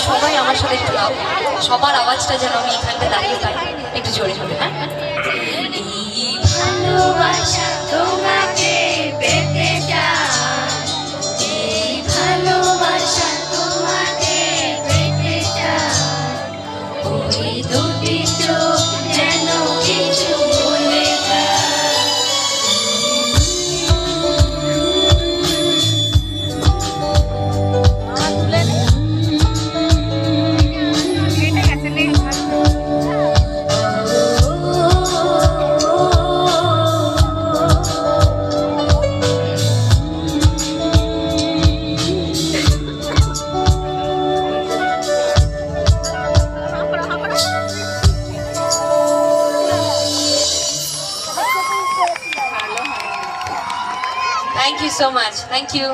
সবাই আমার সাথে একটু গাও, সবার আওয়াজটা যেন আমি এখানটা দাঁড়িয়ে পাই, একটু জোরে জোরে। হ্যাঁ, এই ভালোবাসা তোমাকে পেতে চাই, এই ভালোবাসা তোমাকে পেতে চাই, ওই দুটি চোখ যেন কিছু বলে যায়। Thank you so much. Thank you.